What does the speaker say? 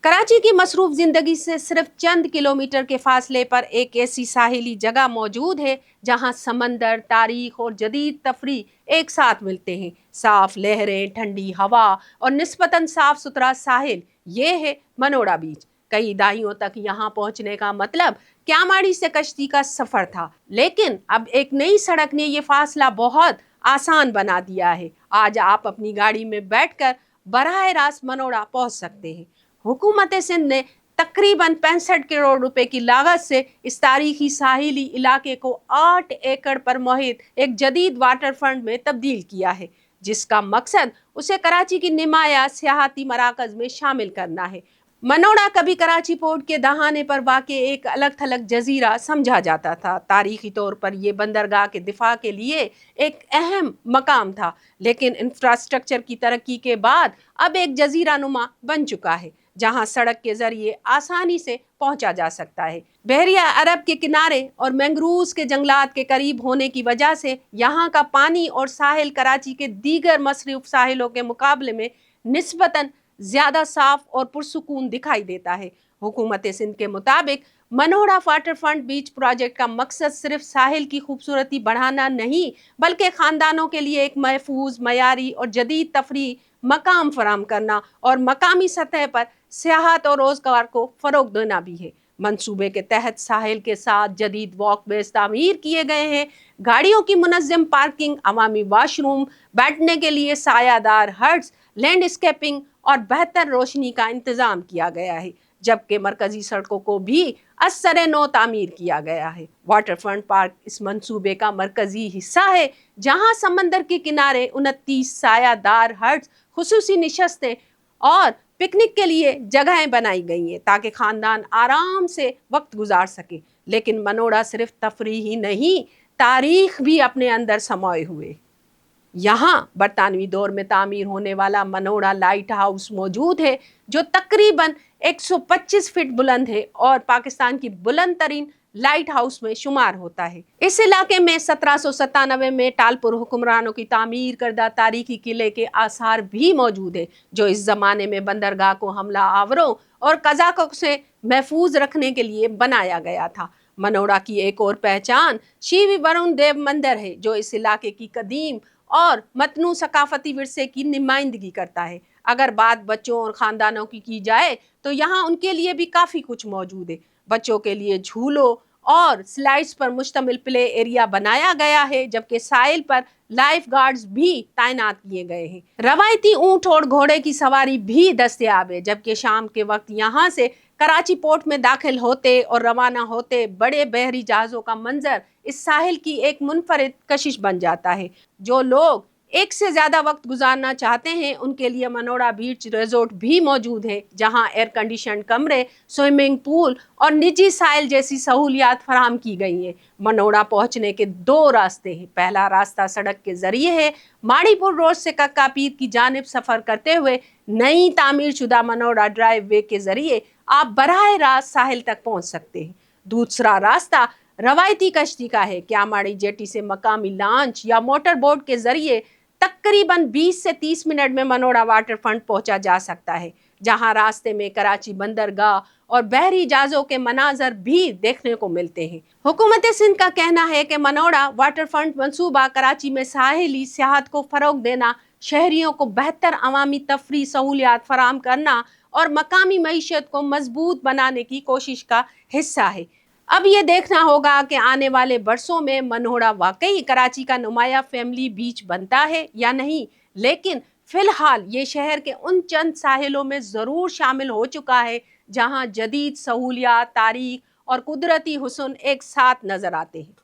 कराची की मसरूफ जिंदगी से सिर्फ चंद किलोमीटर के फासले पर एक ऐसी साहिली जगह मौजूद है जहां समंदर, तारीख और जदीद तफरी एक साथ मिलते हैं। साफ लहरें, ठंडी हवा और निस्बतन साफ सुथरा साहिल, ये है मनोड़ा बीच। कई दहाइयों तक यहाँ पहुँचने का मतलब क्यामाड़ी से कश्ती का सफर था, लेकिन अब एक नई सड़क ने ये फासला बहुत आसान बना दिया है। आज आप अपनी गाड़ी में बैठकर बराह रास्त मनोड़ा पहुँच सकते हैं। हुकूमत सिंध ने तकरीबन 65 करोड़ रुपए की लागत से इस तारीखी साहिली इलाके को 8 एकड़ पर मुहित एक जदीद वाटर फ्रंट में तब्दील किया है, जिसका मकसद उसे कराची की नुमाया सियाहती मराकज में शामिल करना है। मनोड़ा कभी कराची पोर्ट के दहाने पर वाक़े एक अलग थलग जजीरा समझा जाता था। तारीखी तौर पर यह बंदरगाह के दिफा के लिए एक अहम मकाम था, लेकिन इंफ्रास्ट्रक्चर की तरक्की के बाद अब एक जजीरा नुमा बन चुका है, जहां सड़क के जरिए आसानी से पहुंचा जा सकता है। बहरिया अरब के किनारे और मैंग्रोव्स के जंगलात के करीब होने की वजह से यहाँ का पानी और साहिल कराची के दीगर मसरूफ साहिलों के मुकाबले में निस्बतन ज्यादा साफ और पुरसुकून दिखाई देता है। हुकूमत सिंध के मुताबिक मनोड़ा वाटर फ्रंट बीच प्रोजेक्ट का मकसद सिर्फ साहिल की खूबसूरती बढ़ाना नहीं, बल्कि खानदानों के लिए एक महफूज, मयारी और जदीद तफरी मकाम फराम करना और मकामी सतह पर सियाहत और रोजगार को फरोग देना भी है। मंसूबे के तहत साहिल के साथ जदीद वॉकवेज तामीर किए गए हैं, गाड़ियों की मुनज़्ज़म पार्किंग, अवामी वाशरूम, बैठने के लिए सायादार हट्स, लैंडस्केपिंग और बेहतर रोशनी का इंतजाम किया गया है, जबकि मरकजी सड़कों को भी असर नो तामीर किया गया है। वाटर फ्रंट पार्क इस मंसूबे का मरकजी हिस्सा है, जहां समंदर के किनारे 29 सायादार हट्स, खुसूसी निशस्तें और पिकनिक के लिए जगहें बनाई गई हैं ताकि खानदान आराम से वक्त गुजार सके। लेकिन मनोड़ा सिर्फ तफरीह ही नहीं, तारीख भी अपने अंदर समाये हुए। यहाँ बरतानवी दौर में तामीर होने वाला मनोड़ा लाइट हाउस मौजूद है, जो तकरीबन 125 फीट बुलंद है और पाकिस्तान की बुलंद तरीन लाइट हाउस में शुमार होता है। इस इलाके में 1797 में टालपुर हुक्मरानों की तामीर करदा तारीखी किले के आसार भी मौजूद है, जो इस जमाने में बंदरगाह को हमला आवरों और कज़ाकों से महफूज रखने के लिए बनाया गया था। मनोड़ा की एक और पहचान शिवी वरुण देव मंदिर है, जो इस इलाके की कदीम और मतनू सकाफती विरसे की नुमाइंदगी करता है। अगर बात बच्चों और ख़ानदानों की जाए तो यहाँ उनके लिए भी काफ़ी कुछ मौजूद है। बच्चों के लिए झूलों और स्लाइड्स पर मुश्तमिल प्ले एरिया बनाया गया है, जबकि साहिल पर लाइफ गार्ड्स भी तैनात किए गए हैं। रवायती ऊंट और घोड़े की सवारी भी दस्तयाब है, जबकि शाम के वक्त यहाँ से कराची पोर्ट में दाखिल होते और रवाना होते बड़े बहरी जहाज़ों का मंजर इस साहिल की एक मुनफरिद कशिश बन जाता है। जो लोग एक से ज़्यादा वक्त गुजारना चाहते हैं, उनके लिए मनोड़ा बीच रिजोर्ट भी मौजूद है, जहां एयर कंडीशन कमरे, स्विमिंग पूल और निजी साइल जैसी सहूलियात फराहम की गई हैं। मनोड़ा पहुंचने के 2 रास्ते हैं। पहला रास्ता सड़क के जरिए है। माड़ीपुर रोड से कक्का पीर की जानिब सफ़र करते हुए नई तामीर शुदा मनोड़ा ड्राइव वे के जरिए आप बराह रास्त साहिल तक पहुँच सकते हैं। दूसरा रास्ता रवायती कश्ती का है। क्यामाड़ी जेटी से मकामी लॉन्च या मोटर बोट के जरिए तकरीबन 20 से 30 मिनट में मनोड़ा वाटर फ्रंट पहुंचा जा सकता है, जहां रास्ते में कराची बंदरगाह और बहरी जहाज़ों के मनाजर भी देखने को मिलते हैं। हुकूमत सिंध का कहना है कि मनोड़ा वाटर फ्रंट मंसूबा कराची में साहिली सियाहत को फरोग देना, शहरियों को बेहतर अवामी तफरी सहूलियात फराहम करना और मकामी मईशत को मजबूत बनाने की कोशिश का हिस्सा है। अब ये देखना होगा कि आने वाले बरसों में मनोड़ा वाकई कराची का नुमाया फैमिली बीच बनता है या नहीं, लेकिन फिलहाल ये शहर के उन चंद साहिलों में ज़रूर शामिल हो चुका है जहां जदीद सहूलियात, तारीख और कुदरती हुस्न एक साथ नज़र आते हैं।